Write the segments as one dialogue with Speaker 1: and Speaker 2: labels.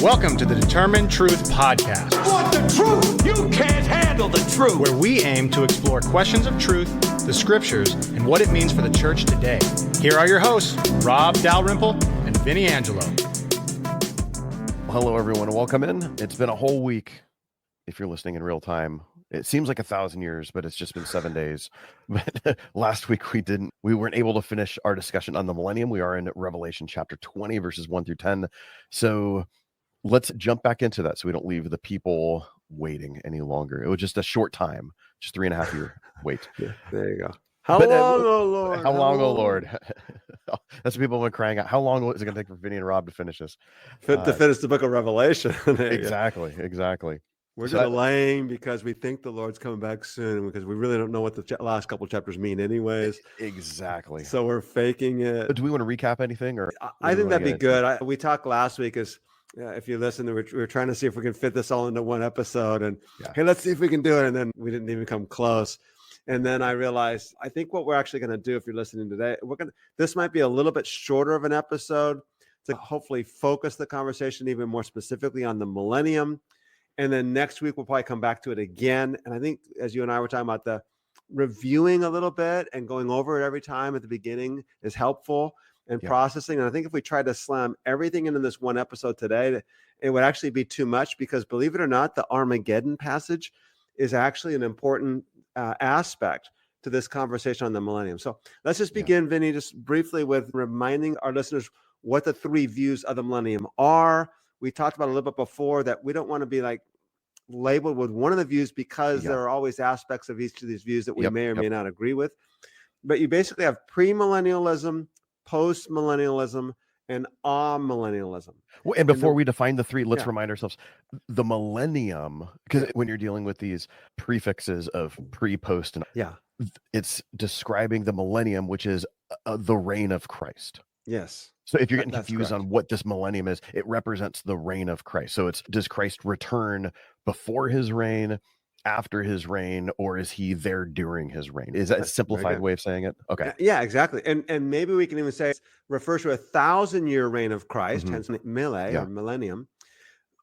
Speaker 1: Welcome to the Determined Truth Podcast.
Speaker 2: Want the truth? You can't handle the truth.
Speaker 1: Where we aim to explore questions of truth, the scriptures, and what it means for the church today. Here are your hosts, Rob Dalrymple and Vinnie Angelo.
Speaker 3: Hello, everyone. Welcome in. It's been a whole week. If you're listening in real time, it seems like 1,000 years, but it's just been 7 days. But last week we weren't able to finish our discussion on the millennium. We are in Revelation chapter 20, verses 1 through 10. So let's jump back into that so we don't leave the people waiting any longer. It was just a short time, just 3.5 year wait.
Speaker 4: Yeah, there you go. How long, oh Lord?
Speaker 3: How long, oh Lord? That's what people have been crying out. How long is it going to take for Vinnie and Rob to finish this?
Speaker 4: To finish the book of Revelation.
Speaker 3: Exactly.
Speaker 4: We're delaying because we think the Lord's coming back soon, because we really don't know what the last couple chapters mean anyways.
Speaker 3: Exactly.
Speaker 4: So we're faking it.
Speaker 3: Do we want to recap anything? Or
Speaker 4: I think that'd be good. We talked last week if you listen, we were trying to see if we can fit this all into one episode, and hey, let's see if we can do it. And then we didn't even come close. And then I realized, I think what we're actually going to do, if you're listening today, this might be a little bit shorter of an episode to hopefully focus the conversation even more specifically on the millennium. And then next week, we'll probably come back to it again. And I think, as you and I were talking about, the reviewing a little bit and going over it every time at the beginning is helpful. And processing. And I think if we tried to slam everything into this one episode today, it would actually be too much, because believe it or not, the Armageddon passage is actually an important aspect to this conversation on the millennium. So let's just begin, Vinnie, just briefly with reminding our listeners what the three views of the millennium are. We talked about a little bit before that we don't want to be like labeled with one of the views, because there are always aspects of each of these views that we may or may not agree with. But you basically have premillennialism, post-millennialism, and amillennialism.
Speaker 3: Well, and before we define the three, let's remind ourselves the millennium, because when you're dealing with these prefixes of pre, post, and it's describing the millennium, which is the reign of Christ.
Speaker 4: Yes.
Speaker 3: So if you're getting confused on what this millennium is, it represents the reign of Christ. So does Christ return before his reign, after his reign, or is he there during his reign? Is that a simplified way of saying it? Okay.
Speaker 4: Yeah, exactly. And maybe we can even say it refers to 1,000-year reign of Christ, hence mille or millennium.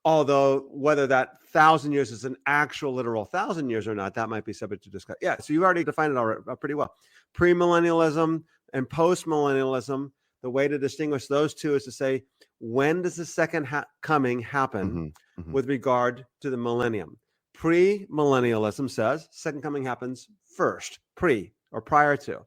Speaker 4: Although whether that 1,000 years is an actual literal 1,000 years or not, that might be subject to discussion. Yeah, so you've already defined it already pretty well. Premillennialism and postmillennialism, the way to distinguish those two is to say, when does the second coming happen with regard to the millennium? Pre-millennialism says second coming happens first, pre or prior to.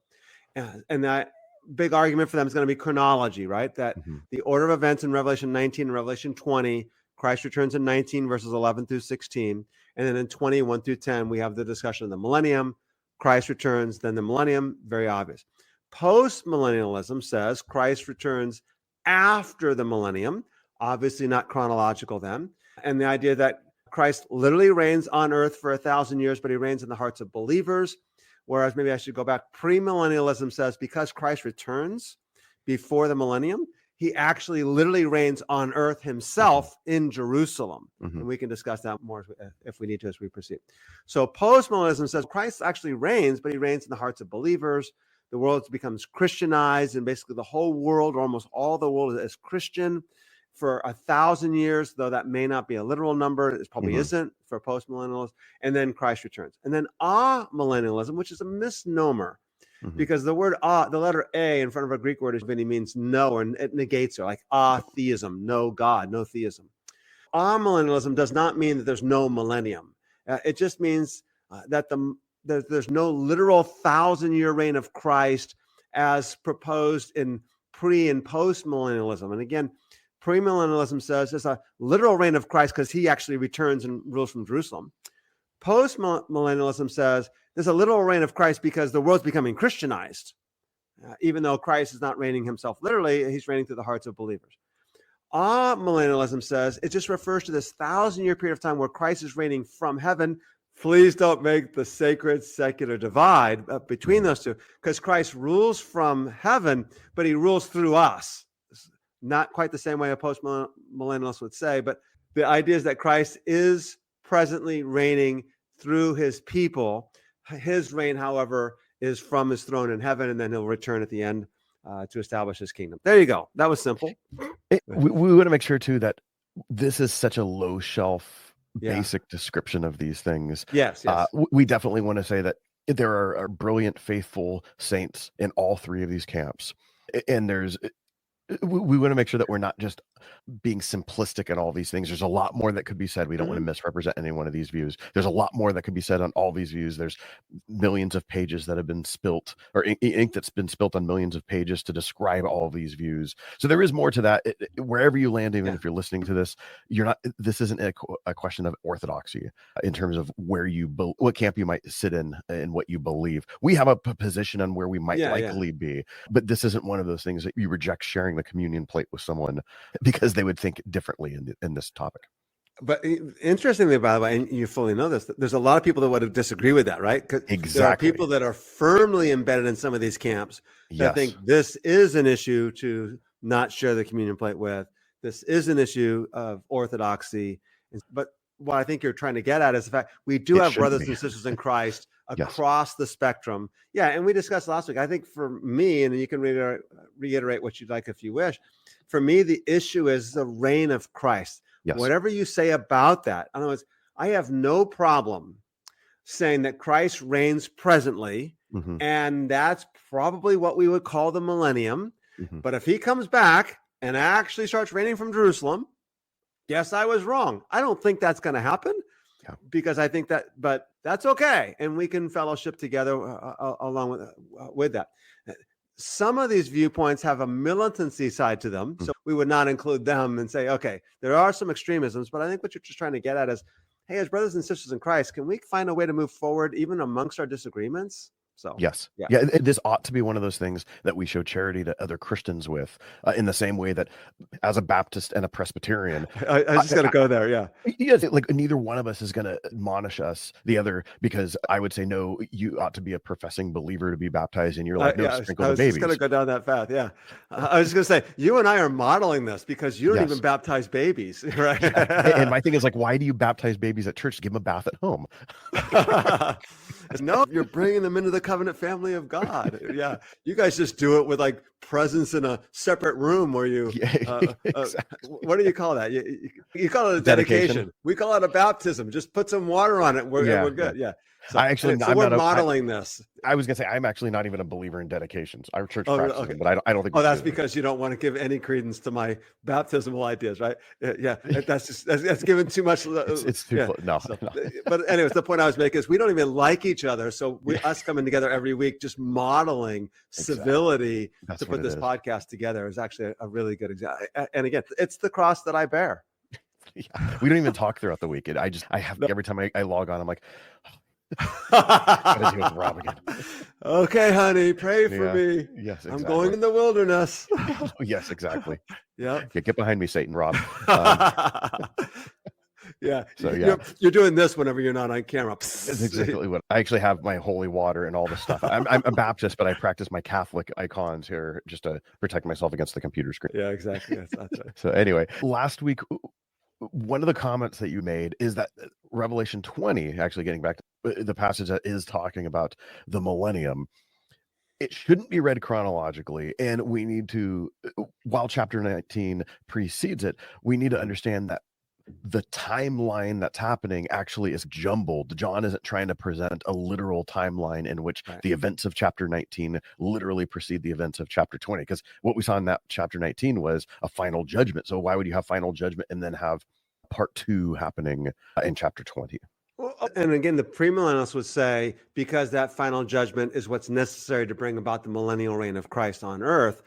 Speaker 4: And that big argument for them is going to be chronology, right? That the order of events in Revelation 19 and Revelation 20, Christ returns in 19 verses 11 through 16. And then in 21 through 10, we have the discussion of the millennium. Christ returns, then the millennium, very obvious. Post-millennialism says Christ returns after the millennium, obviously not chronological then. And the idea that Christ literally reigns on earth for 1,000 years, but he reigns in the hearts of believers. Whereas maybe I should go back. Premillennialism says because Christ returns before the millennium, he actually literally reigns on earth himself in Jerusalem. And we can discuss that more if we need to as we proceed. So postmillennialism says Christ actually reigns, but he reigns in the hearts of believers. The world becomes Christianized, and basically the whole world, or almost all the world, is Christian for 1,000 years, though that may not be a literal number. It probably isn't for postmillennialists. And then Christ returns. And then amillennialism, which is a misnomer, because the word the letter A in front of a Greek word means no, and it negates it, like atheism, no God, no theism. Amillennialism does not mean that there's no millennium. It just means that there's no literal 1,000-year reign of Christ as proposed in pre and post-millennialism. And again, premillennialism says there's a literal reign of Christ because he actually returns and rules from Jerusalem. Post-millennialism says there's a literal reign of Christ because the world's becoming Christianized. Even though Christ is not reigning himself literally, he's reigning through the hearts of believers. Millennialism says it just refers to this 1,000-year period of time where Christ is reigning from heaven. Please don't make the sacred secular divide between those two, because Christ rules from heaven, but he rules through us. Not quite the same way a post-millennialist would say, but the idea is that Christ is presently reigning through his people. His reign, however, is from his throne in heaven, and then he'll return at the end to establish his kingdom. There you go. That was simple.
Speaker 3: We want to make sure, too, that this is such a low shelf
Speaker 4: Yeah.
Speaker 3: basic description of these things.
Speaker 4: Yes.
Speaker 3: We definitely want to say that there are brilliant, faithful saints in all three of these camps. And we want to make sure that we're not just being simplistic in all these things. There's a lot more that could be said. We don't want to misrepresent any one of these views. There's a lot more that could be said on all these views. There's millions of pages that have been spilt, or ink that's been spilt on millions of pages to describe all of these views. So there is more to that. Wherever you land, even if you're listening to this, this isn't a question of orthodoxy in terms of what camp you might sit in and what you believe. We have a position on where we might likely be, but this isn't one of those things that you reject sharing the communion plate with someone because they would think differently in this topic.
Speaker 4: But interestingly, by the way, and you fully know this, there's a lot of people that would disagree with that, right?
Speaker 3: Exactly.
Speaker 4: There are people that are firmly embedded in some of these camps that think this is an issue to not share the communion plate with. This is an issue of orthodoxy. But what I think you're trying to get at is the fact we do have brothers and sisters in Christ across the spectrum. Yeah, and we discussed last week. I think for me, and you can reiterate what you'd like if you wish, for me, the issue is the reign of Christ. Yes. Whatever you say about that, in other words, I have no problem saying that Christ reigns presently, and that's probably what we would call the millennium. But if he comes back and actually starts reigning from Jerusalem, yes, I was wrong. I don't think that's going to happen because I think that, but that's okay. And we can fellowship together along with that. Some of these viewpoints have a militancy side to them. So we would not include them and say, okay, there are some extremisms, but I think what you're just trying to get at is, hey, as brothers and sisters in Christ, can we find a way to move forward even amongst our disagreements? So
Speaker 3: yes, this ought to be one of those things that we show charity to other Christians with, in the same way that as a Baptist and a Presbyterian,
Speaker 4: I was just going to go there.
Speaker 3: Yes, like neither one of us is going to admonish the other, because I would say, no, you ought to be a professing believer to be baptized, and you're like, no, sprinkle the babies. I was just going
Speaker 4: to go down that path. I was just going to say, you and I are modeling this because you don't even baptize babies, right?
Speaker 3: And my thing is, like, why do you baptize babies at church? Give them a bath at home.
Speaker 4: No, you're bringing them into the covenant family of God. You guys just do it with like presence in a separate room where you exactly. What do you call that? You call it a dedication. We call it a baptism. Just put some water on it. We're good. So, we're modeling this.
Speaker 3: I was gonna say, I'm actually not even a believer in dedications. Our church practices them, but I don't think.
Speaker 4: That's because you don't want to give any credence to my baptismal ideas, right? That's given too much.
Speaker 3: It's too no.
Speaker 4: But anyways, the point I was making is we don't even like each other, so us coming together every week, just modeling civility to put this podcast together is actually a really good example. And again, it's the cross that I bear.
Speaker 3: We don't even talk throughout the week. Every time I log on, I'm like, gotta deal with Rob again.
Speaker 4: Okay, honey, pray for me.
Speaker 3: Yes, exactly.
Speaker 4: I'm going in the wilderness.
Speaker 3: Yes, exactly.
Speaker 4: Get
Speaker 3: behind me, Satan, Rob.
Speaker 4: You're doing this whenever you're not on camera.
Speaker 3: That's exactly what I actually have, my holy water and all this stuff. I'm a Baptist, but I practice my Catholic icons here just to protect myself against the computer screen.
Speaker 4: Yeah, exactly. That's right.
Speaker 3: So anyway, last week, one of the comments that you made is that Revelation 20, actually getting back to the passage that is talking about the millennium, it shouldn't be read chronologically. And we need to, while chapter 19 precedes it, we need to understand that the timeline that's happening actually is jumbled. John isn't trying to present a literal timeline in which the events of chapter 19 literally precede the events of chapter 20, because what we saw in that chapter 19 was a final judgment. So why would you have final judgment and then have part 2 happening in chapter 20?
Speaker 4: Well, and again, the premillennialists would say, because that final judgment is what's necessary to bring about the millennial reign of Christ on earth.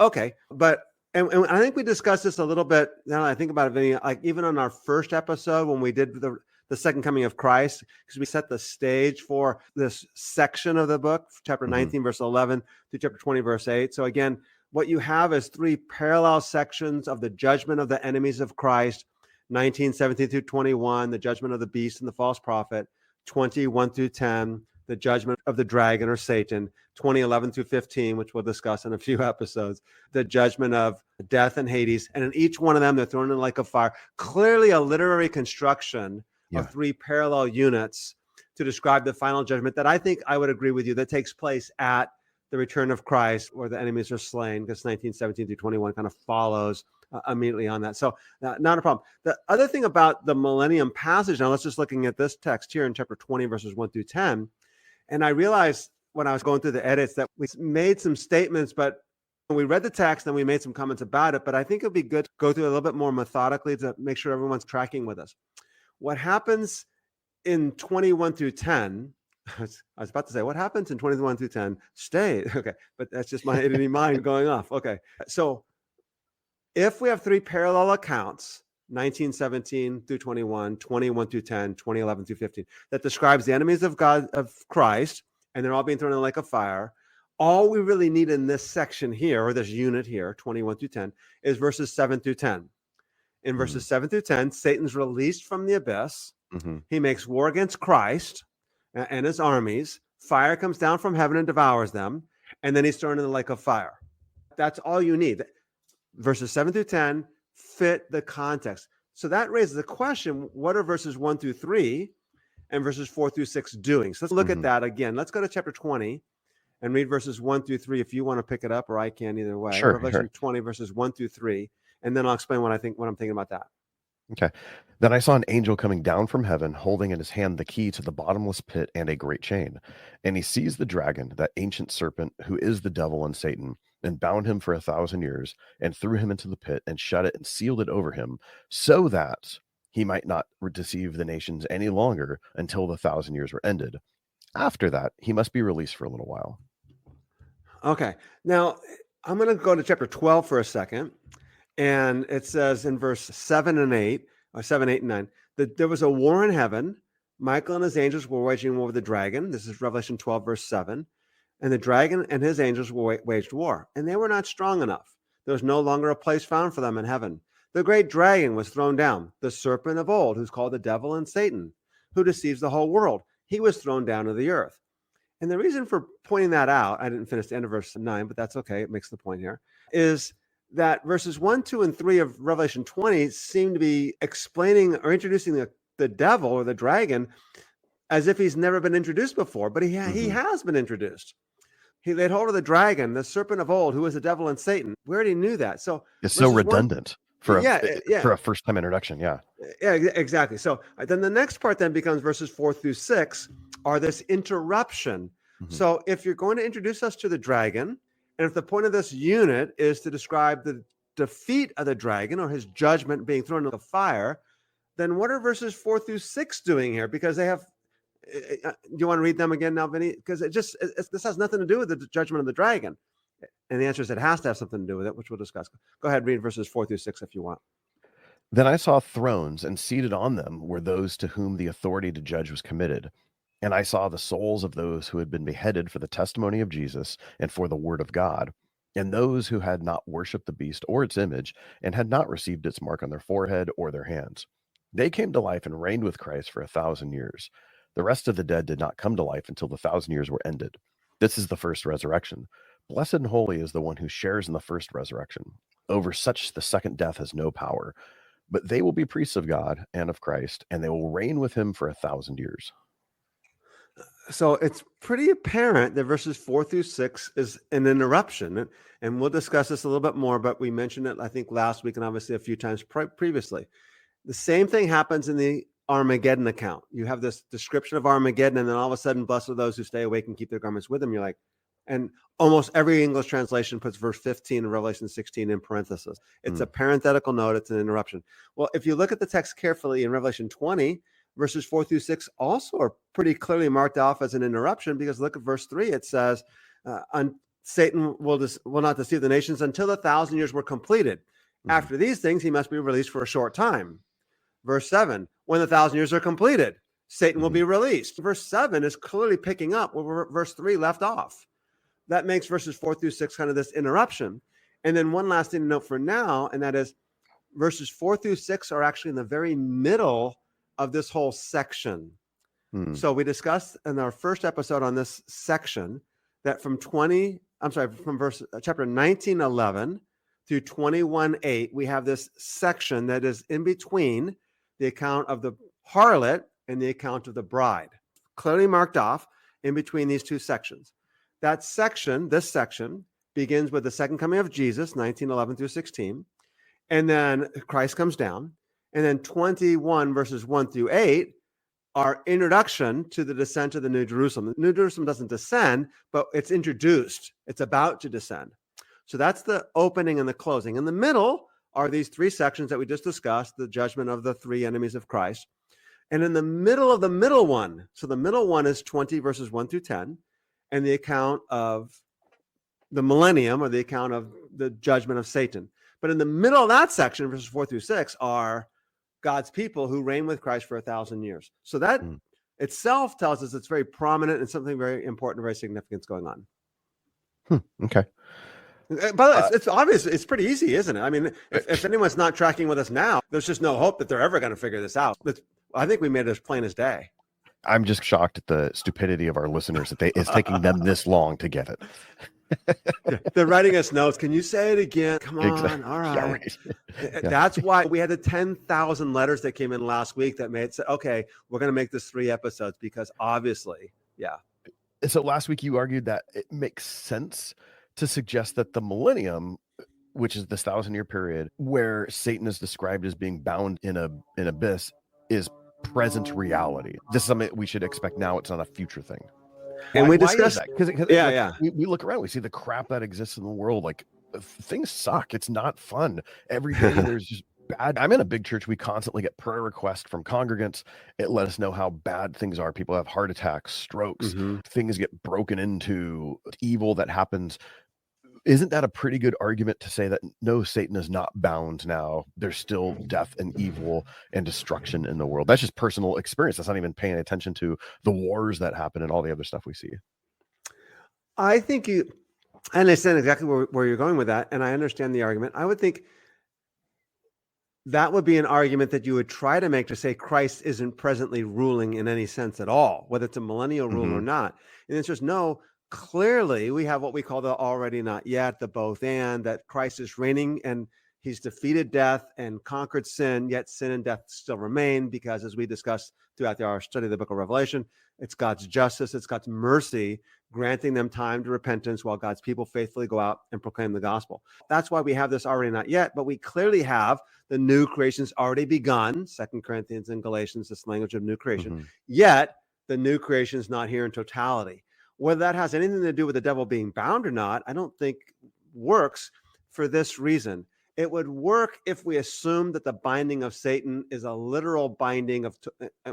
Speaker 4: Okay, but and I think we discussed this a little bit. Now I think about it, Vinnie, like even on our first episode when we did the second coming of Christ, because we set the stage for this section of the book, chapter 19, verse 11 to chapter 20, verse 8. So again, what you have is 3 parallel sections of the judgment of the enemies of Christ: 19, 17 through 21, the judgment of the beast and the false prophet; 21 through 10, the judgment of the dragon or Satan; 11 through 15, which we'll discuss in a few episodes, the judgment of death and Hades. And in each one of them, they're thrown in like a fire. Clearly a literary construction of 3 parallel units to describe the final judgment that I think I would agree with you that takes place at the return of Christ, where the enemies are slain, because 19, 17 through 21 kind of follows immediately on that. So not a problem. The other thing about the millennium passage, now let's just looking at this text here in chapter 20, verses 1 through 10. And I realized when I was going through the edits that we made some statements, but we read the text and we made some comments about it. But I think it'd be good to go through a little bit more methodically to make sure everyone's tracking with us. What happens in 21 through 10, I was about to say, what happens in 21 through 10? Stay. Okay. But that's just my editing mind going off. Okay. So if we have three parallel accounts, 1917 through 21, 21 through 10, 2011 through 15, that describes the enemies of God, of Christ, and they're all being thrown in the lake of fire. All we really need in this section here, or this unit here, 21 through 10, is verses 7 through 10. In verses 7 through 10, Satan's released from the abyss. He makes war against Christ and his armies. Fire comes down from heaven and devours them. And then he's thrown in the lake of fire. That's all you need. Verses 7 through 10 fit the context. So that raises the question, what are verses 1 through 3 and verses 4 through 6 doing? So let's look at that again. Let's go to chapter 20 and read verses 1 through 3 if you want to pick it up, or I can either way.
Speaker 3: Sure,
Speaker 4: Revelation 20, verses 1 through 3. And then I'll explain what I'm thinking about that.
Speaker 3: Okay. Then I saw an angel coming down from heaven, holding in his hand the key to the bottomless pit and a great chain. And he seized the dragon, that ancient serpent, who is the devil and Satan, and bound him for 1,000 years, and threw him into the pit, and shut it, and sealed it over him, so that he might not deceive the nations any longer until the 1,000 years were ended. After that, he must be released for a little while.
Speaker 4: Okay. Now, I'm going to go to chapter 12 for a second. And it says in verse 7 and 8, or 7, 8, and 9, that there was a war in heaven. Michael and his angels were waging war with the dragon. This is Revelation 12, verse 7. And the dragon and his angels waged war, and they were not strong enough. There was no longer a place found for them in heaven. The great dragon was thrown down, the serpent of old, who's called the devil and Satan, who deceives the whole world. He was thrown down to the earth. And the reason for pointing that out, I didn't finish the end of verse 9, but that's okay. It makes the point here, is that verses 1, 2, and 3 of Revelation 20 seem to be explaining or introducing the devil or the dragon as if he's never been introduced before, but he has been introduced. He laid hold of the dragon, the serpent of old, who is the devil and Satan. We already knew that. So
Speaker 3: it's so redundant for a first-time introduction. Yeah,
Speaker 4: exactly. So then the next part then becomes verses 4 through 6 are this interruption. So if you're going to introduce us to the dragon, and if the point of this unit is to describe the defeat of the dragon or his judgment being thrown into the fire, then what are verses 4 through 6 doing here? Because they have, do you want to read them again now, Vinnie? Because this has nothing to do with the judgment of the dragon. And the answer is it has to have something to do with it, which we'll discuss. Go ahead, read verses 4 through 6 if you want.
Speaker 3: Then I saw thrones, and seated on them were those to whom the authority to judge was committed. And I saw the souls of those who had been beheaded for the testimony of Jesus and for the word of God, and those who had not worshipped the beast or its image, and had not received its mark on their forehead or their hands. They came to life and reigned with Christ for 1,000 years. The rest of the dead did not come to life until the 1,000 years were ended. This is the first resurrection. Blessed and holy is the one who shares in the first resurrection. Over such the second death has no power. But they will be priests of God and of Christ, and they will reign with him for 1,000 years.
Speaker 4: So it's pretty apparent that verses 4 through 6 is an interruption. And we'll discuss this a little bit more, but we mentioned it, I think, last week and obviously a few times previously. The same thing happens in the Armageddon account. You have this description of Armageddon, and then all of a sudden, blessed are those who stay awake and keep their garments with them. You're like, and almost every English translation puts verse 15 in Revelation 16 in parentheses. It's a parenthetical note. It's an interruption. Well, if you look at the text carefully in Revelation 20, verses 4 through 6 also are pretty clearly marked off as an interruption, because look at verse 3. It says, Satan will not deceive the nations until the 1,000 years were completed. After these things, he must be released for a short time. Verse 7, when the 1,000 years are completed, Satan will be released. Verse 7 is clearly picking up where verse 3 left off. That makes verses 4 through 6 kind of this interruption. And then one last thing to note for now, and that is verses 4 through 6 are actually in the very middle of this whole section. So we discussed in our first episode on this section that from chapter 19:11 through 21:8, we have this section that is in between the account of the harlot and the account of the bride, clearly marked off in between these two sections. That section, this section, begins with the second coming of Jesus, 19:11 through 16. And then Christ comes down. And then 21 verses 1 through 8 are introduction to the descent of the New Jerusalem. The New Jerusalem doesn't descend, but it's introduced. It's about to descend. So that's the opening and the closing. In the middle are these three sections that we just discussed, the judgment of the three enemies of Christ. And in the middle of the middle one, so the middle one is 20 verses 1 through 10, and the account of the millennium, or the account of the judgment of Satan. But in the middle of that section, verses 4 through 6, are God's people who reign with Christ for 1,000 years. So that itself tells us it's very prominent and something very important, very significant is going on.
Speaker 3: Okay.
Speaker 4: But it's obvious. It's pretty easy, isn't it? I mean, if anyone's not tracking with us now, there's just no hope that they're ever going to figure this out. I think we made it as plain as day.
Speaker 3: I'm just shocked at the stupidity of our listeners that it's taking them this long to get it.
Speaker 4: They're writing us notes. Can you say it again? Come on.
Speaker 3: Exactly.
Speaker 4: All right.
Speaker 3: Yeah, right. Yeah.
Speaker 4: That's why we had the 10,000 letters that came in last week that made it say, okay, we're going to make this 3 episodes because obviously, yeah.
Speaker 3: So last week you argued that it makes sense to suggest that the millennium, which is this 1,000-year period where Satan is described as being bound in an abyss, is present reality. This is something we should expect now. It's not a future thing.
Speaker 4: And we discussed
Speaker 3: that because we look around, we see the crap that exists in the world. Like, things suck. It's not fun. Every day there's just bad. I'm in a big church. We constantly get prayer requests from congregants. It let us know how bad things are. People have heart attacks, strokes, things get broken into, evil that happens. Isn't that a pretty good argument to say that no, Satan is not bound now? There's still death and evil and destruction in the world. That's just personal experience. That's not even paying attention to the wars that happen and all the other stuff we see.
Speaker 4: I think I understand exactly where you're going with that, and I understand the argument. I would think that would be an argument that you would try to make to say Christ isn't presently ruling in any sense at all, whether it's a millennial rule or not. And it's just no. Clearly, we have what we call the already not yet, the both and, that Christ is reigning and he's defeated death and conquered sin, yet sin and death still remain because, as we discussed throughout our study of the book of Revelation, it's God's justice, it's God's mercy, granting them time to repentance while God's people faithfully go out and proclaim the gospel. That's why we have this already not yet, but we clearly have the new creation's already begun, 2 Corinthians and Galatians, this language of new creation, yet the new creation is not here in totality. Whether that has anything to do with the devil being bound or not, I don't think works for this reason. It would work if we assume that the binding of Satan is a literal binding of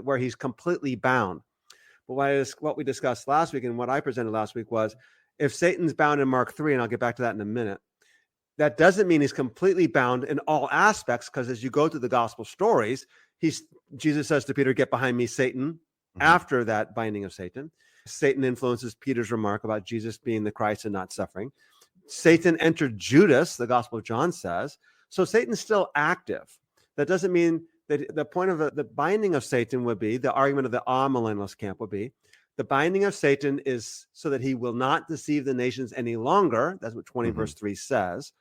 Speaker 4: where he's completely bound. But what we discussed last week and what I presented last week was if Satan's bound in Mark 3, and I'll get back to that in a minute, that doesn't mean he's completely bound in all aspects, because as you go through the gospel stories, Jesus says to Peter, "Get behind me, Satan," after that binding of Satan. Satan influences Peter's remark about Jesus being the Christ and not suffering. Satan entered Judas, the Gospel of John says. So Satan's still active. That doesn't mean that the point of the binding of Satan would be, the argument of the amillennialist camp would be, the binding of Satan is so that he will not deceive the nations any longer. That's what 20 verse 3 says.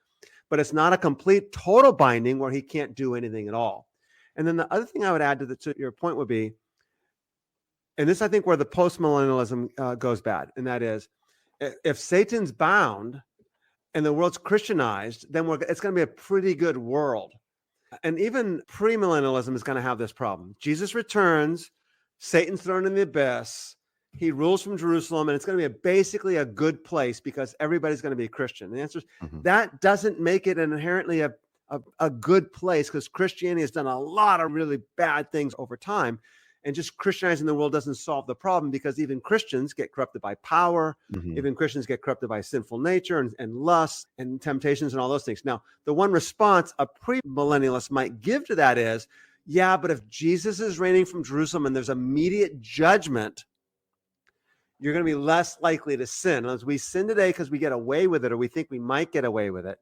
Speaker 4: But it's not a complete total binding where he can't do anything at all. And then the other thing I would add to your point would be, and this, I think, where the post-millennialism goes bad, and that is, if Satan's bound and the world's Christianized, then it's going to be a pretty good world. And even pre-millennialism is going to have this problem. Jesus returns, Satan's thrown in the abyss, he rules from Jerusalem, and it's going to be basically a good place because everybody's going to be a Christian. The answer is that doesn't make it inherently a good place, because Christianity has done a lot of really bad things over time. And just Christianizing the world doesn't solve the problem, because even Christians get corrupted by power. Even Christians get corrupted by sinful nature and lust and temptations and all those things. Now, the one response a pre-millennialist might give to that is, yeah, but if Jesus is reigning from Jerusalem and there's immediate judgment, you're going to be less likely to sin. As we sin today because we get away with it, or we think we might get away with it.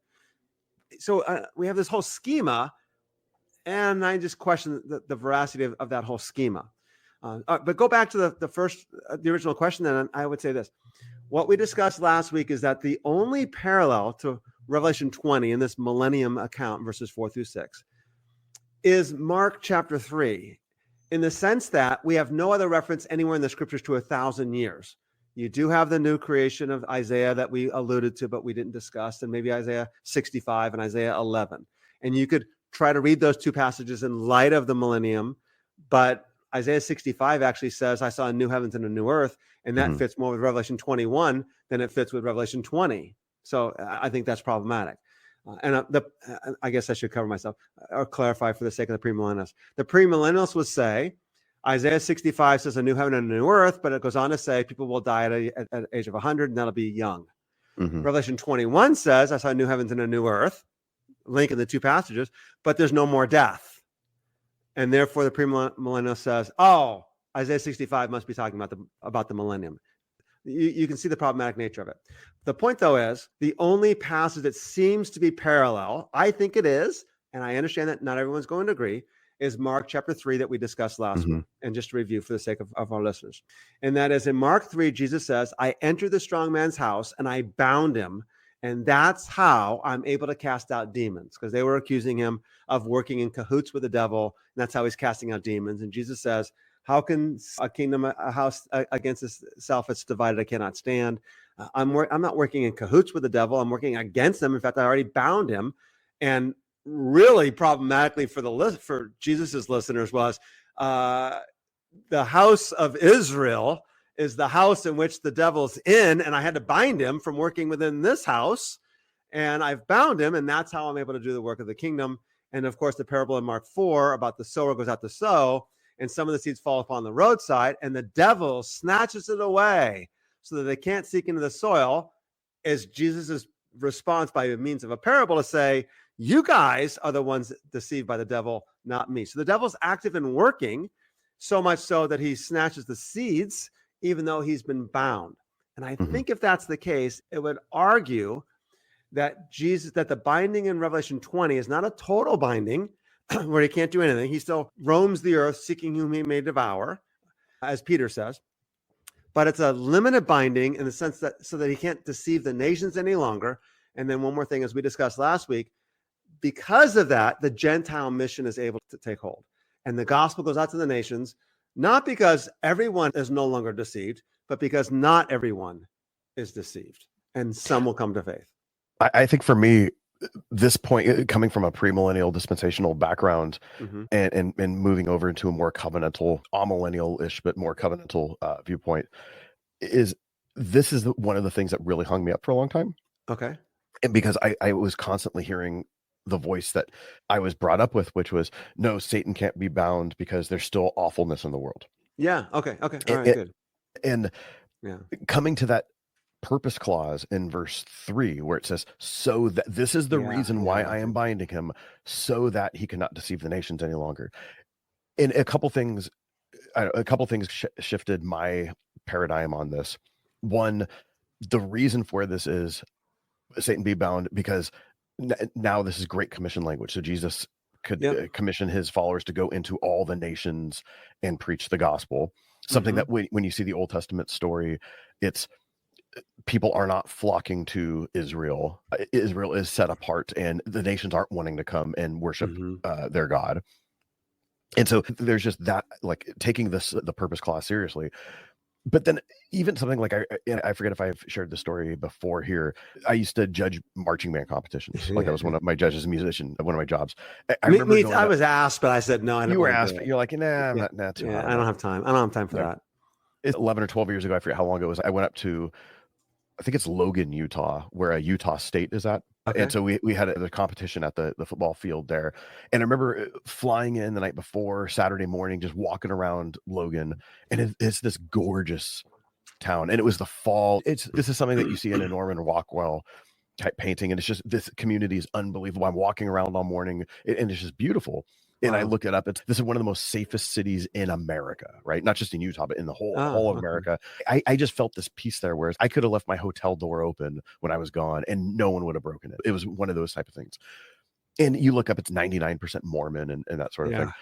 Speaker 4: So we have this whole schema. And I just question the veracity of that whole schema. But go back to the original question, then I would say this. What we discussed last week is that the only parallel to Revelation 20 in this millennium account, verses 4 through 6, is Mark chapter 3, in the sense that we have no other reference anywhere in the scriptures to 1,000 years. You do have the new creation of Isaiah that we alluded to, but we didn't discuss, and maybe Isaiah 65 and Isaiah 11. And you could try to read those two passages in light of the millennium, but Isaiah 65 actually says, I saw a new heavens and a new earth, and that fits more with Revelation 21 than it fits with Revelation 20. So I think that's problematic. I guess I should cover myself or clarify for the sake of the premillennialists. The premillennialists would say, Isaiah 65 says a new heaven and a new earth, but it goes on to say people will die at the age of 100, and that'll be young. Revelation 21 says, I saw a new heavens and a new earth, link in the two passages, but there's no more death. And therefore, the premillennialist says, oh, Isaiah 65 must be talking about the millennium. You can see the problematic nature of it. The point, though, is the only passage that seems to be parallel, I think it is, and I understand that not everyone's going to agree, is Mark chapter 3 that we discussed last week. And just to review for the sake of our listeners. And that is in Mark 3, Jesus says, I entered the strong man's house and I bound him. And that's how I'm able to cast out demons, because they were accusing him of working in cahoots with the devil. And that's how he's casting out demons. And Jesus says, how can a house against itself that's divided, I cannot stand. I'm not working in cahoots with the devil. I'm working against him. In fact, I already bound him. And really problematically for Jesus's listeners was the house of Israel is the house in which the devil's in, and I had to bind him from working within this house, and I've bound him, and that's how I'm able to do the work of the kingdom. And of course, the parable in Mark 4 about the sower goes out to sow, and some of the seeds fall upon the roadside, and the devil snatches it away so that they can't seek into the soil, is Jesus's response by means of a parable to say, you guys are the ones deceived by the devil, not me. So the devil's active and working, so much so that he snatches the seeds, even though he's been bound. And I think if that's the case, it would argue that that the binding in Revelation 20 is not a total binding where he can't do anything. He still roams the earth seeking whom he may devour, as Peter says. But it's a limited binding in the sense that so that he can't deceive the nations any longer. And then one more thing, as we discussed last week, because of that, the Gentile mission is able to take hold. And the gospel goes out to the nations, not because everyone is no longer deceived, but because not everyone is deceived. And some will come to faith.
Speaker 3: I think for me, this point, coming from a premillennial dispensational background and moving over into a more covenantal, amillennial-ish, but more covenantal viewpoint, this is one of the things that really hung me up for a long time.
Speaker 4: Okay.
Speaker 3: And because I was constantly hearing the voice that I was brought up with, which was, no, Satan can't be bound because there's still awfulness in the world.
Speaker 4: Yeah. Okay. All right. Good.
Speaker 3: And coming to that purpose clause in verse 3, where it says, so that this is the reason why I am binding him, so that he cannot deceive the nations any longer. And a couple things shifted my paradigm on this. One, the reason for this is Satan be bound because now this is Great Commission language. So Jesus could commission his followers to go into all the nations and preach the gospel. Something that when you see the Old Testament story, it's people are not flocking to Israel. Israel is set apart, and the nations aren't wanting to come and worship their God. And so there's just that, like, taking the purpose clause seriously. But then even something like, I forget if I've shared the story before here. I used to judge marching band competitions. Like I was one of my judges, a musician, one of my jobs. I
Speaker 4: was asked, but I said no.
Speaker 3: You were asked, but you're like, nah, I'm not too.
Speaker 4: I don't have time. I don't have time for that.
Speaker 3: It's 11 or 12 years ago. I forget how long it was. I went up to, I think it's Logan, Utah, where Utah State is at. Okay. And so we had a competition at the football field there. And I remember flying in the night before, Saturday morning, just walking around Logan. And it's this gorgeous town. And it was the fall. This is something that you see in a Norman Rockwell type painting. And it's just, this community is unbelievable. I'm walking around all morning and it's just beautiful. And I look it up. This is one of the most safest cities in America, right? Not just in Utah, but in the whole of America. I just felt this peace there, whereas I could have left my hotel door open when I was gone and no one would have broken it. It was one of those type of things. And you look up, it's 99% Mormon and that sort of thing.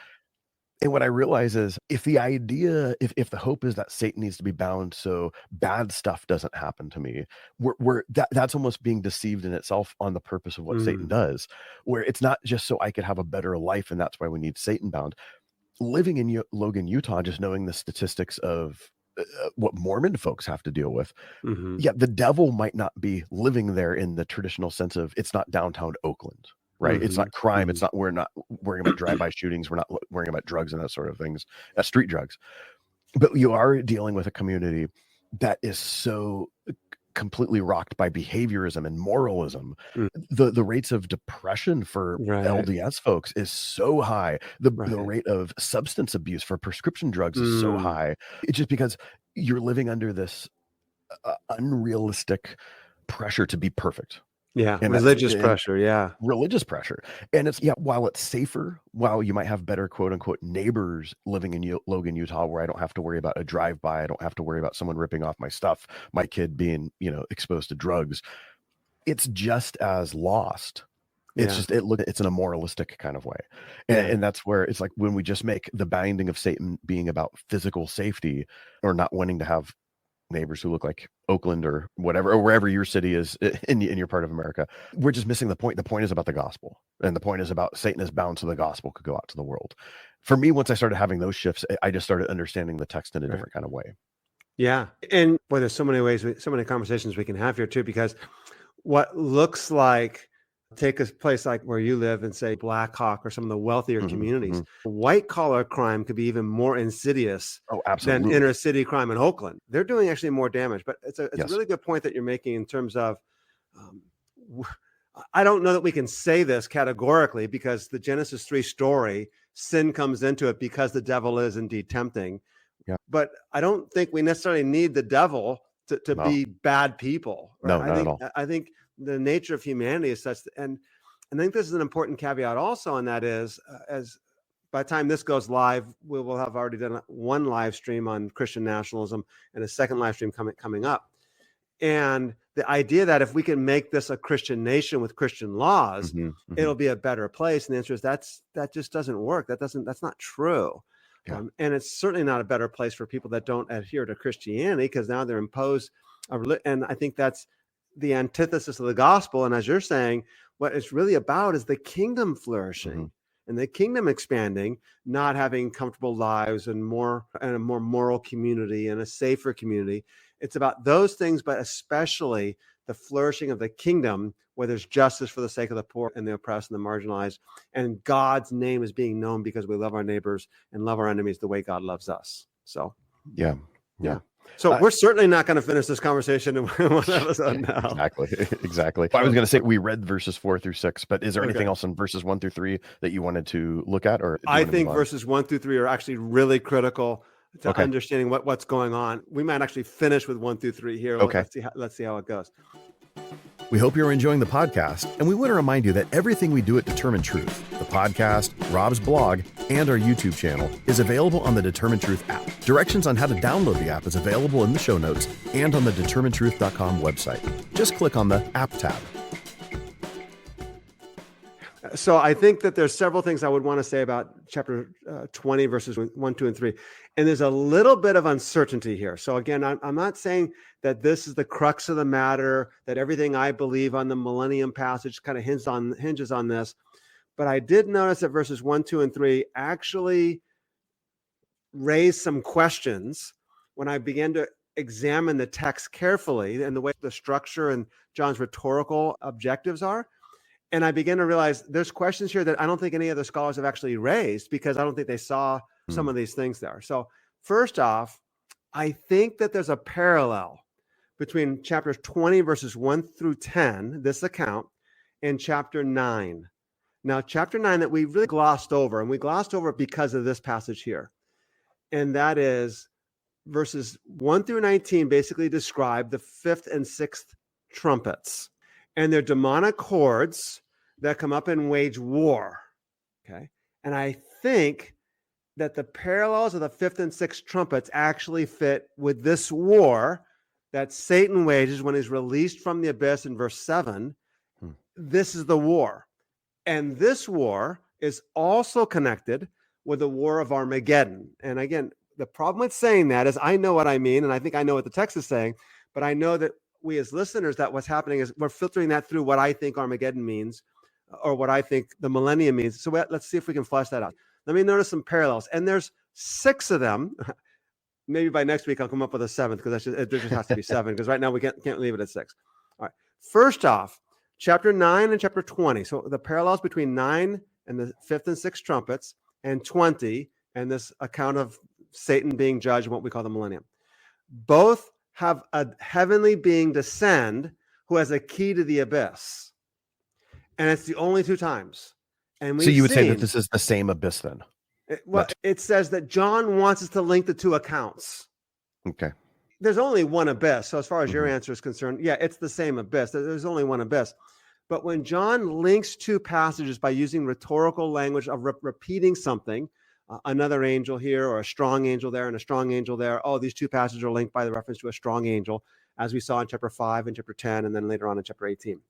Speaker 3: And what I realize is if the hope is that Satan needs to be bound so bad stuff doesn't happen to me, that's almost being deceived in itself on the purpose of what Satan does, where it's not just so I could have a better life and that's why we need Satan bound. Living in Logan, Utah, just knowing the statistics of what Mormon folks have to deal with, the devil might not be living there in the traditional sense of it's not downtown Oakland. right? It's not crime.
Speaker 4: Mhm.
Speaker 3: It's not, we're not worrying about drive-by shootings. We're not worrying about drugs and that sort of things, street drugs. But you are dealing with a community that is so completely rocked by behaviorism and moralism.
Speaker 4: Mm.
Speaker 3: The rates of depression for
Speaker 4: Right.
Speaker 3: LDS folks is so high. The
Speaker 4: Right.
Speaker 3: rate of substance abuse for prescription drugs is so
Speaker 4: Mm.
Speaker 3: high. It's just because you're living under this unrealistic pressure to be perfect.
Speaker 4: Yeah.
Speaker 3: And
Speaker 4: Religious pressure. Yeah.
Speaker 3: religious pressure. And it's, while it's safer, while you might have better quote unquote neighbors living in Logan, Utah, where I don't have to worry about a drive-by, I don't have to worry about someone ripping off my stuff, my kid being, exposed to drugs, it's just as lost. It's just, it's in a moralistic kind of way. And that's where it's like, when we just make the binding of Satan being about physical safety, or not wanting to have neighbors who look like Oakland or whatever, or wherever your city is in your part of America, we're just missing the point. The point is about the gospel, and the point is about Satan is bound so the gospel could go out to the world. For me, once I started having those shifts, I just started understanding the text in a different kind of way.
Speaker 4: Yeah. And boy, there's so many ways, so many conversations we can have here too, because what looks like, take a place like where you live and say Black Hawk or some of the wealthier communities, white collar crime could be even more insidious than inner city crime in Oakland. They're doing actually more damage. But it's a really good point that you're making in terms of, I don't know that we can say this categorically, because the Genesis 3 story, sin comes into it because the devil is indeed tempting.
Speaker 3: Yeah.
Speaker 4: But I don't think we necessarily need the devil to be bad people. Right?
Speaker 3: No, not at all.
Speaker 4: I think the nature of humanity is such, and I think this is an important caveat also, and that is, as by the time this goes live, we will have already done one live stream on Christian nationalism and a second live stream coming up. And the idea that if we can make this a Christian nation with Christian laws, it'll be a better place. And the answer is that just doesn't work. That's not true. Yeah. And it's certainly not a better place for people that don't adhere to Christianity, because now they're imposed and I think that's the antithesis of the gospel. And as you're saying, what it's really about is the kingdom flourishing and the kingdom expanding, not having comfortable lives and a more moral community and a safer community. It's about those things, but especially the flourishing of the kingdom, where there's justice for the sake of the poor and the oppressed and the marginalized, and God's name is being known because we love our neighbors and love our enemies the way God loves us. So, yeah. So we're certainly not going to finish this conversation in one episode now.
Speaker 3: Exactly. I was going to say we read verses 4 through 6, but is there anything else in verses 1 through 3 that you wanted to look at? Or
Speaker 4: I think verses 1 through 3 are actually really critical to understanding what's going on. We might actually finish with 1 through 3 here.
Speaker 3: Okay.
Speaker 4: Let's see how it goes.
Speaker 1: We hope you're enjoying the podcast, and we want to remind you that everything we do at Determined Truth, the podcast, Rob's blog, and our YouTube channel, is available on the Determined Truth app. Directions on how to download the app is available in the show notes and on the determinedtruth.com website. Just click on the app tab.
Speaker 4: So I think that there's several things I would want to say about chapter 20, verses 1, 2, and 3. And there's a little bit of uncertainty here. So again, I'm not saying that this is the crux of the matter, that everything I believe on the millennium passage kind of hinges on this. But I did notice that verses 1, 2, and 3 actually raise some questions when I began to examine the text carefully and the way the structure and John's rhetorical objectives are. And I began to realize there's questions here that I don't think any of the scholars have actually raised, because I don't think they saw some of these things there. So first off, I think that there's a parallel between chapters 20, verses 1 through 10, this account, and chapter 9. Now, chapter 9 that we really glossed over, and we glossed over because of this passage here. And that is verses 1 through 19 basically describe the 5th and 6th trumpets. And they're demonic hordes that come up and wage war. Okay. And I think that the parallels of the 5th and 6th trumpets actually fit with this war that Satan wages when he's released from the abyss in verse 7. This is the war. And this war is also connected with the war of Armageddon. And again, the problem with saying that is I know what I mean, and I think I know what the text is saying, but I know that we as listeners, that what's happening is we're filtering that through what I think Armageddon means, or what I think the millennium means. So let's see if we can flesh that out. Let me notice some parallels. And there's 6 of them. Maybe by next week I'll come up with a 7th, because there just has to be 7, because right now we can't leave it at 6. All right. First off, chapter 9 and chapter 20. So the parallels between 9 and the 5th and 6th trumpets, and 20 and this account of Satan being judged, what we call the millennium. Both have a heavenly being descend who has a key to the abyss. And it's the only 2 times. And
Speaker 3: so you would say that this is the same abyss then?
Speaker 4: It says that John wants us to link the 2 accounts.
Speaker 3: Okay.
Speaker 4: There's only one abyss. So as far as your answer is concerned, yeah, it's the same abyss. There's only one abyss. But when John links 2 passages by using rhetorical language of repeating something, another angel here or a strong angel there and a strong angel there, oh, these 2 passages are linked by the reference to a strong angel, as we saw in chapter 5 and chapter 10, and then later on in chapter 18.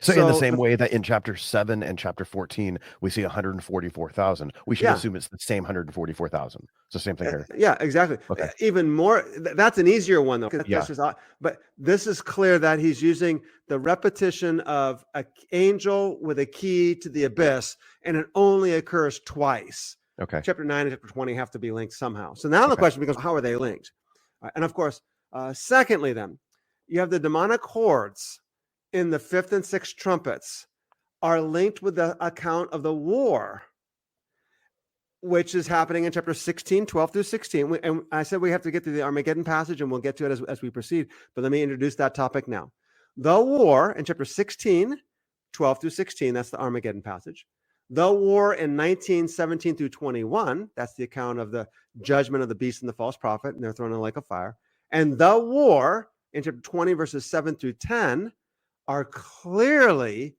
Speaker 3: So in the same way that in chapter 7 and chapter 14, we see 144,000, we should assume it's the same 144,000. It's the same thing here.
Speaker 4: Yeah, exactly. Okay. Even more, that's an easier one, though. But this is clear that he's using the repetition of an angel with a key to the abyss, and it only occurs twice.
Speaker 3: Okay.
Speaker 4: Chapter 9 and chapter 20 have to be linked somehow. So now the question becomes, how are they linked? And of course, secondly, then, you have the demonic hordes in the 5th and 6th trumpets are linked with the account of the war, which is happening in chapter 16, 12 through 16. And I said we have to get to the Armageddon passage, and we'll get to it as we proceed. But let me introduce that topic now. The war in chapter 16, 12 through 16, that's the Armageddon passage. The war in 19, 17 through 21, that's the account of the judgment of the beast and the false prophet, and they're thrown in a lake of fire. And the war in chapter 20, verses 7 through 10, are clearly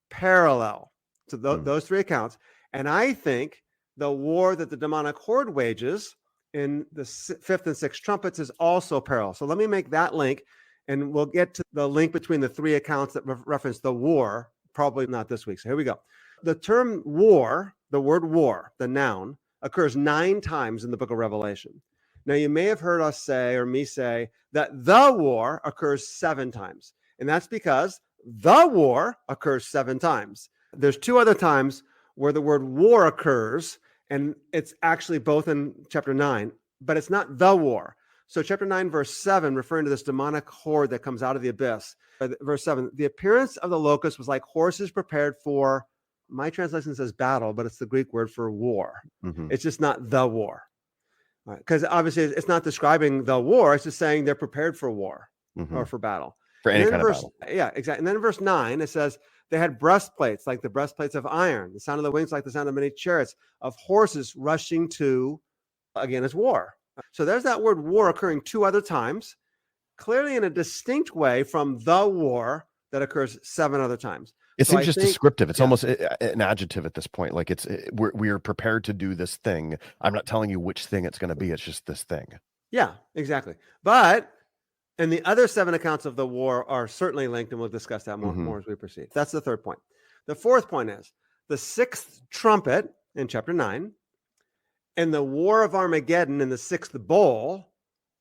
Speaker 4: parallel to those 3 accounts. And I think the war that the demonic horde wages in the 5th and 6th trumpets is also parallel. So let me make that link, and we'll get to the link between the 3 accounts that reference the war, probably not this week. So here we go. The term war, the word war, the noun, occurs 9 times in the book of Revelation. Now, you may have heard us say, or me say, that the war occurs 7 times. And that's because the war occurs 7 times. There's 2 other times where the word war occurs, and it's actually both in chapter 9, but it's not the war. So chapter 9, verse 7, referring to this demonic horde that comes out of the abyss. Verse 7, the appearance of the locust was like horses prepared for, my translation says battle, but it's the Greek word for war. It's just not the war. Because obviously it's not describing the war, it's just saying they're prepared for war or for battle.
Speaker 3: For any kind of battle.
Speaker 4: Yeah, exactly. And then in verse 9, it says, they had breastplates like the breastplates of iron, the sound of the wings like the sound of many chariots, of horses rushing to, again, it's war. So there's that word war occurring 2 other times, clearly in a distinct way from the war that occurs 7 other times.
Speaker 3: It seems just descriptive. It's almost an adjective at this point. Like we're prepared to do this thing. I'm not telling you which thing it's going to be. It's just this thing.
Speaker 4: Yeah, exactly. But and the other 7 accounts of the war are certainly linked, and we'll discuss that more as we proceed. That's the 3rd point. The 4th point is the 6th trumpet in chapter 9 and the war of Armageddon in the 6th bowl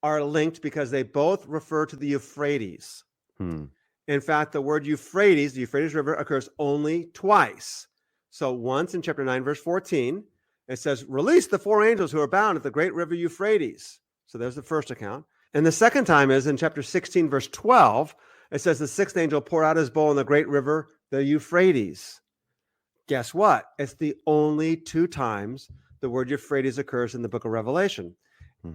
Speaker 4: are linked because they both refer to the Euphrates. In fact, the word Euphrates, the Euphrates River, occurs only twice. So once in chapter 9, verse 14, it says, release the 4 angels who are bound at the great river Euphrates. So there's the first account. And the second time is in chapter 16, verse 12. It says the 6th angel poured out his bowl in the great river, the Euphrates. Guess what? It's the only 2 times the word Euphrates occurs in the book of Revelation.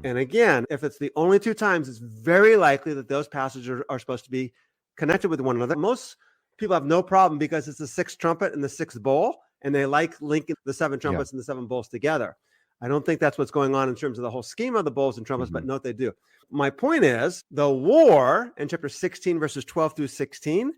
Speaker 4: And again, if it's the only 2 times, it's very likely that those passages are supposed to be connected with one another. Most people have no problem because it's the 6th trumpet and the 6th bowl, and they like linking the 7 trumpets and the 7 bowls together. I don't think that's what's going on in terms of the whole scheme of the bowls and trumpets, but note they do. My point is the war in chapter 16, verses 12 through 16,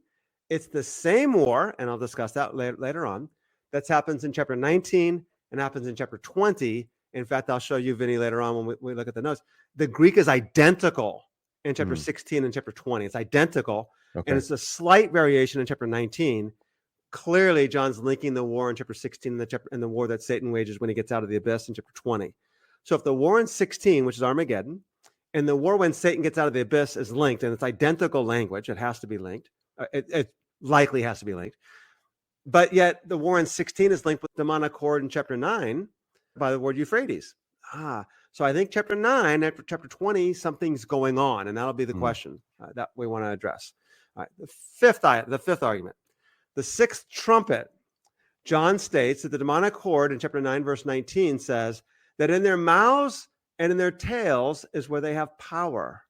Speaker 4: it's the same war, and I'll discuss that later on, that happens in chapter 19 and happens in chapter 20. In fact, I'll show you, Vinnie, later on when we look at the notes. The Greek is identical in chapter 16 and chapter 20. It's identical, and it's a slight variation in chapter 19. Clearly, John's linking the war in chapter 16 and the war that Satan wages when he gets out of the abyss in chapter 20. So if the war in 16, which is Armageddon, and the war when Satan gets out of the abyss is linked, and it's identical language, it has to be linked. It likely has to be linked. But yet the war in 16 is linked with demonic horde in chapter 9 by the word Euphrates. So I think chapter 9, after chapter 20, something's going on, and that'll be the question that we want to address. All right, the fifth argument. The sixth trumpet. John states that the demonic horde in chapter 9, verse 19 says that in their mouths and in their tails is where they have power.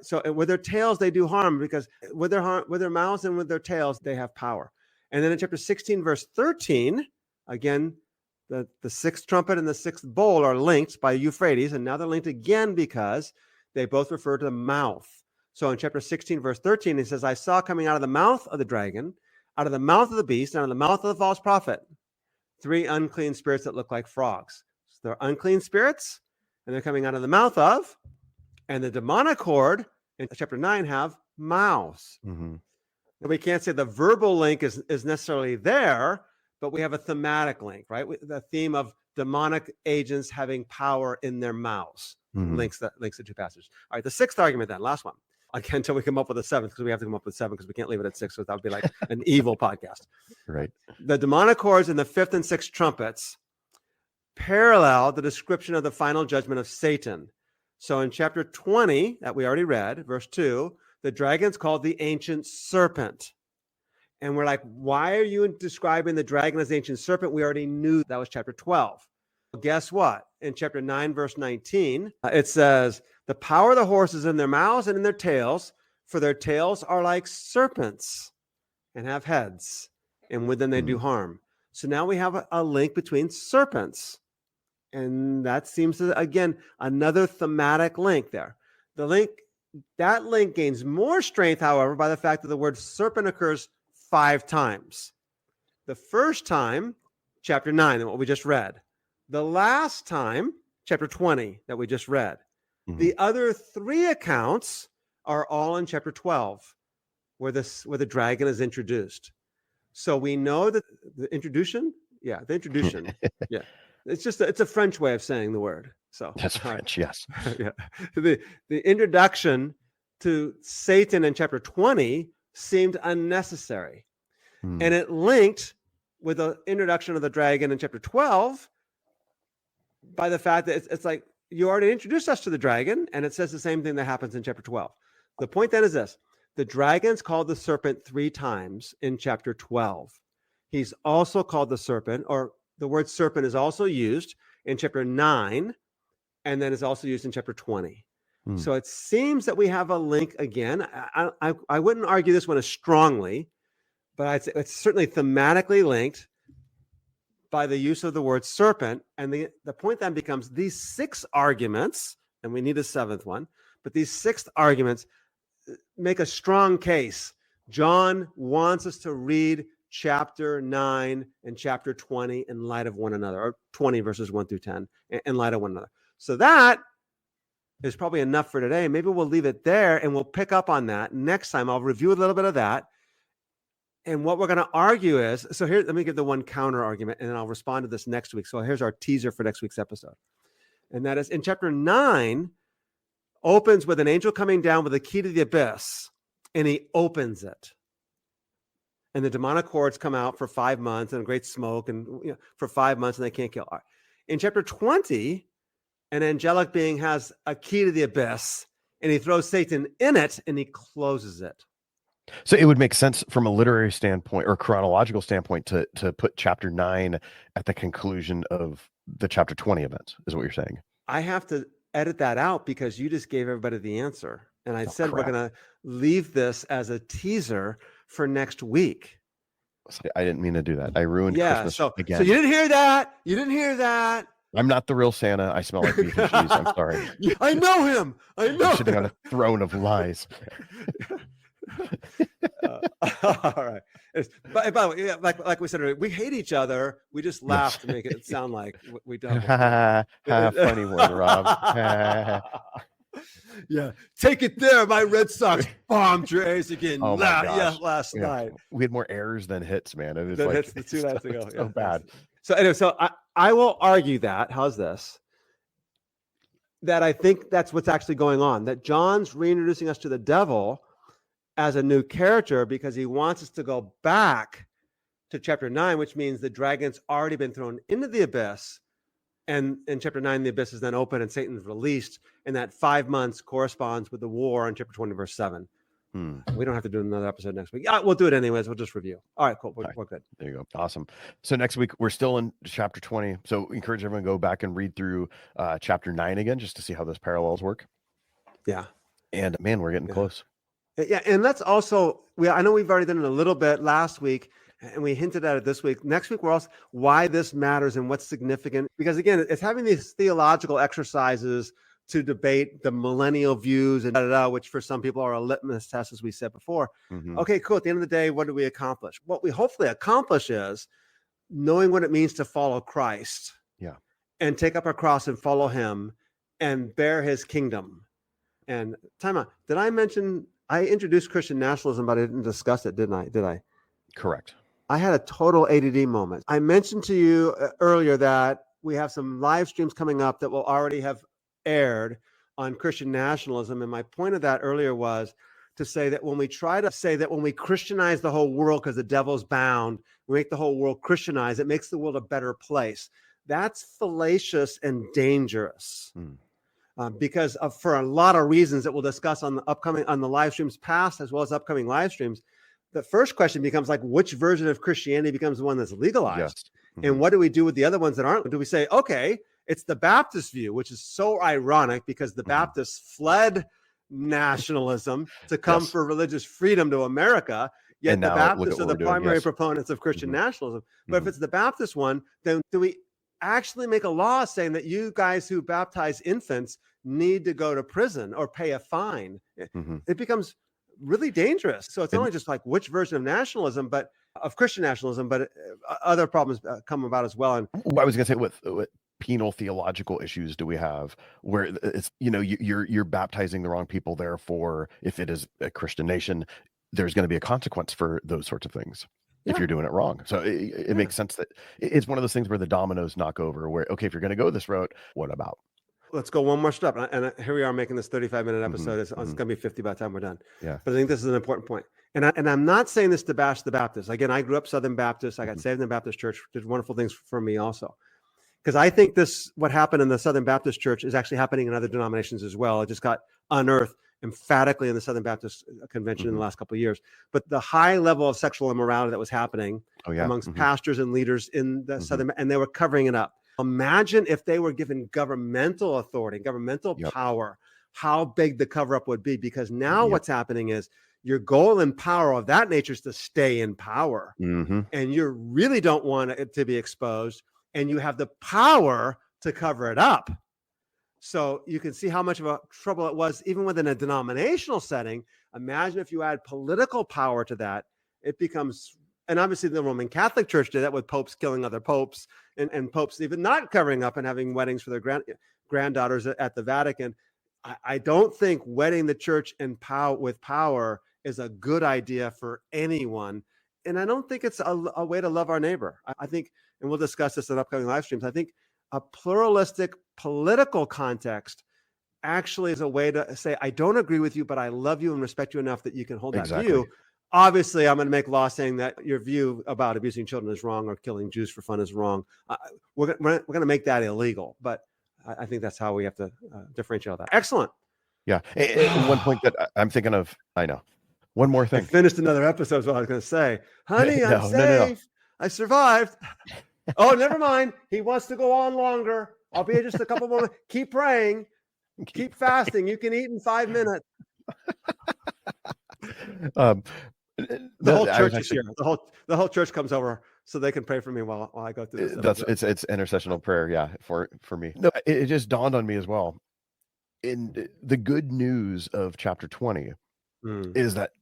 Speaker 4: So with their tails, they do harm, because with their mouths and with their tails, they have power. And then in chapter 16, verse 13, again, the sixth trumpet and the sixth bowl are linked by Euphrates, and now they're linked again because they both refer to the mouth. So in chapter 16, verse 13, it says, I saw coming out of the mouth of the dragon, out of the mouth of the beast, and out of the mouth of the false prophet, 3 unclean spirits that look like frogs. So they're unclean spirits, and they're coming out of the mouth of, and the demonic horde in chapter 9 have mouths. And we can't say the verbal link is necessarily there, but we have a thematic link, right? The theme of demonic agents having power in their mouths links the two passages. All right, the sixth argument then, last one. Again, until we come up with a seventh, because we have to come up with 7, because we can't leave it at 6, so that would be like an evil podcast.
Speaker 3: Right.
Speaker 4: The demonic hordes in the fifth and sixth trumpets parallel the description of the final judgment of Satan. So in chapter 20, that we already read, verse 2, the dragon's called the ancient serpent. And we're like, why are you describing the dragon as the ancient serpent? We already knew that was chapter 12. Well, guess what? In chapter 9, verse 19, it says, the power of the horse is in their mouths and in their tails, for their tails are like serpents and have heads, and with them they do harm. So now we have a link between serpents. And that seems to, again, another thematic link there. That link gains more strength, however, by the fact that the word serpent occurs 5 times. The first time, chapter 9, what we just read. The last time, chapter 20, that we just read. The other 3 accounts are all in chapter 12, where the dragon is introduced. So we know that the introduction. Yeah. It's a French way of saying the word. So
Speaker 3: that's French, yes.
Speaker 4: Yeah. The introduction to Satan in chapter 20 seemed unnecessary. And it linked with the introduction of the dragon in chapter 12 by the fact that it's like, you already introduced us to the dragon, and it says the same thing that happens in chapter 12. The point then is this. The dragon's called the serpent 3 times in chapter 12. He's also called the serpent, or the word serpent is also used in chapter 9, and then is also used in chapter 20. So it seems that we have a link again. I wouldn't argue this one as strongly, but I'd say it's certainly thematically linked by the use of the word serpent. And the point then becomes these 6 arguments, and we need a 7th one, but these 6 arguments make a strong case. John wants us to read chapter 9 and chapter 20 in light of one another, or 20 verses 1 through 10 in light of one another. So that is probably enough for today. Maybe we'll leave it there, and we'll pick up on that next time. I'll review a little bit of that. And what we're going to argue is, so here, let me give the one counter argument, and then I'll respond to this next week. So here's our teaser for next week's episode. And that is, in chapter 9, opens with an angel coming down with a key to the abyss, and he opens it. And the demonic hordes come out for 5 months, and a great smoke, and for 5 months, and they can't kill. In chapter 20, an angelic being has a key to the abyss, and he throws Satan in it, and he closes it.
Speaker 3: So it would make sense from a literary standpoint or chronological standpoint to put chapter 9 at the conclusion of the chapter 20 events, is what you're saying.
Speaker 4: I have to edit that out because you just gave everybody the answer. And I said, crap. We're going to leave this as a teaser for next week.
Speaker 3: I didn't mean to do that. I ruined Christmas again.
Speaker 4: So you didn't hear that. You didn't hear that.
Speaker 3: I'm not the real Santa. I smell like beef and cheese. I'm sorry.
Speaker 4: I know him. I know him.
Speaker 3: Sitting on a throne of lies.
Speaker 4: All right. By the way, yeah, like we said earlier, we hate each other. We just laugh to make it sound like we don't.
Speaker 3: Funny one, Rob.
Speaker 4: Yeah, take it there. My Red Sox bombed your A's again.
Speaker 3: Oh my gosh.
Speaker 4: Last night.
Speaker 3: We had more errors than hits, man. It was
Speaker 4: than
Speaker 3: like
Speaker 4: hits the 2 nights ago.
Speaker 3: So bad.
Speaker 4: So anyway, I will argue that. How's this? That I think that's what's actually going on. That John's reintroducing us to the devil as a new character because he wants us to go back to chapter 9, which means the dragon's already been thrown into the abyss. And in chapter 9, the abyss is then open and Satan's released. And that 5 months corresponds with the war in chapter 20, verse 7, We don't have to do another episode next week. Yeah, we'll do it anyways. We'll just review. All right, cool. We're good.
Speaker 3: There you go. Awesome. So next week we're still in chapter 20. So encourage everyone to go back and read through chapter 9 again, just to see how those parallels work.
Speaker 4: Yeah.
Speaker 3: And man, we're getting close.
Speaker 4: Yeah, and let's also, I know we've already done it a little bit last week, and we hinted at it this week. Next week, we're also why this matters and what's significant. Because again, it's having these theological exercises to debate the millennial views and which for some people are a litmus test, as we said before. Okay, cool. At the end of the day, what do we accomplish? What we hopefully accomplish is knowing what it means to follow Christ.
Speaker 3: Yeah.
Speaker 4: And take up our cross and follow him and bear his kingdom. And time out. Did I mention I introduced Christian nationalism, but I didn't discuss it, didn't I? Did I?
Speaker 3: Correct.
Speaker 4: I had a total ADD moment. I mentioned to you earlier that we have some live streams coming up that will already have aired on Christian nationalism. And my point of that earlier was to say that when we try to say that when we Christianize the whole world because the devil's bound, we make the whole world Christianized, it makes the world a better place. That's fallacious and dangerous. Because for a lot of reasons that we'll discuss on the live streams past as well as upcoming live streams, the first question becomes like, which version of Christianity becomes the one that's legalized? Yes. And what do we do with the other ones that aren't? Do we say, okay, it's the Baptist view, which is so ironic because the Baptists fled nationalism to come for religious freedom to America, yet the Baptists are the primary proponents of Christian nationalism. But if it's the Baptist one, then do we actually make a law saying that you guys who baptize infants need to go to prison or pay a fine? It becomes really dangerous. So it's only just like which version of nationalism, but of Christian nationalism, but other problems come about as well. And
Speaker 3: I was going to say, what penal theological issues do we have where it's, you're baptizing the wrong people. Therefore, if it is a Christian nation, there's going to be a consequence for those sorts of things. If you're doing it wrong. So it makes sense that it's one of those things where the dominoes knock over where, okay, if you're going to go this route, what about?
Speaker 4: Let's go one more step. And here we are making this 35-minute episode. It's going to be 50 by the time we're done.
Speaker 3: Yeah.
Speaker 4: But I think this is an important point. And I'm not saying this to bash the Baptists. Again, I grew up Southern Baptist. I got saved in the Baptist church, did wonderful things for me also. Because I think what happened in the Southern Baptist church is actually happening in other denominations as well. It just got unearthed emphatically in the Southern Baptist Convention in the last couple of years. But the high level of sexual immorality that was happening amongst pastors and leaders in the Southern, and they were covering it up. Imagine if they were given governmental authority, governmental power, how big the cover-up would be. Because now what's happening is your goal and power of that nature is to stay in power. And you really don't want it to be exposed. And you have the power to cover it up. So you can see how much of a trouble it was, even within a denominational setting. Imagine if you add political power to that, it becomes, and obviously the Roman Catholic Church did that with popes killing other popes and popes even not covering up and having weddings for their granddaughters at the Vatican. I don't think wedding the church with power is a good idea for anyone. And I don't think it's a way to love our neighbor. I think, and we'll discuss this in upcoming live streams, I think a pluralistic political context actually is a way to say, I don't agree with you, but I love you and respect you enough that you can hold that view. Obviously, I'm going to make law saying that your view about abusing children is wrong or killing Jews for fun is wrong. We're going to make that illegal. But I think that's how we have to differentiate all that. Excellent.
Speaker 3: Yeah. And one point that I'm thinking of, I know. One more thing.
Speaker 4: I finished another episode is what I was going to say. Honey, I'm safe. I survived. Oh, never mind. He wants to go on longer. I'll be here just a couple more minutes. Keep praying. Keep fasting. You can eat in 5 minutes. The whole church is here. The whole church comes over so they can pray for me while I go through this.
Speaker 3: It's intercessional prayer, yeah, for me. No, it just dawned on me as well. In the good news of chapter 20 is that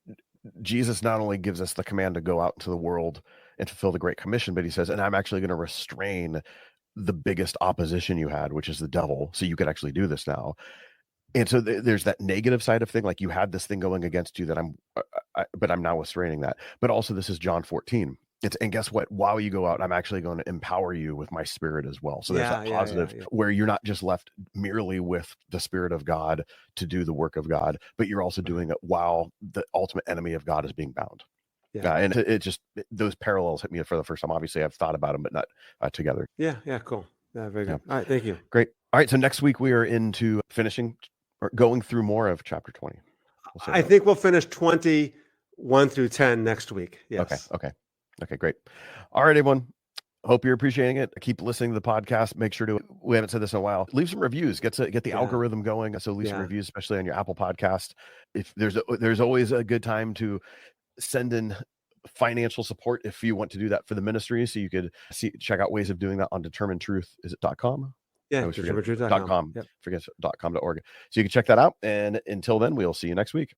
Speaker 3: Jesus not only gives us the command to go out into the world and fulfill the Great Commission, but he says, and I'm actually going to restrain the biggest opposition you had, which is the devil. So you could actually do this now. And so there's that negative side of thing. Like you had this thing going against you that but I'm now restraining that. But also this is John 14. And guess what? While you go out, I'm actually going to empower you with my spirit as well. So there's that positive where you're not just left merely with the Spirit of God to do the work of God, but you're also doing it while the ultimate enemy of God is being bound. And it just, those parallels hit me for the first time. Obviously, I've thought about them, but not together.
Speaker 4: Yeah, cool. Yeah, very good. All right, thank you.
Speaker 3: Great. All right, so next week we are into finishing or going through more of chapter 20. say
Speaker 4: I
Speaker 3: that.
Speaker 4: think we'll finish 21 through 10 next week. Yes.
Speaker 3: Okay, great. All right, everyone. Hope you're appreciating it. Keep listening to the podcast. Make sure to, we haven't said this in a while, leave some reviews, get the algorithm going. So leave some reviews, especially on your Apple podcast. If there's always a good time to send in financial support if you want to do that for the ministry. So you could check out ways of doing that on determinedtruth. Is it .com?
Speaker 4: Yeah,
Speaker 3: .com.
Speaker 4: determinedtruth.com.
Speaker 3: Forget .com.org. So you can check that out. And until then, we'll see you next week.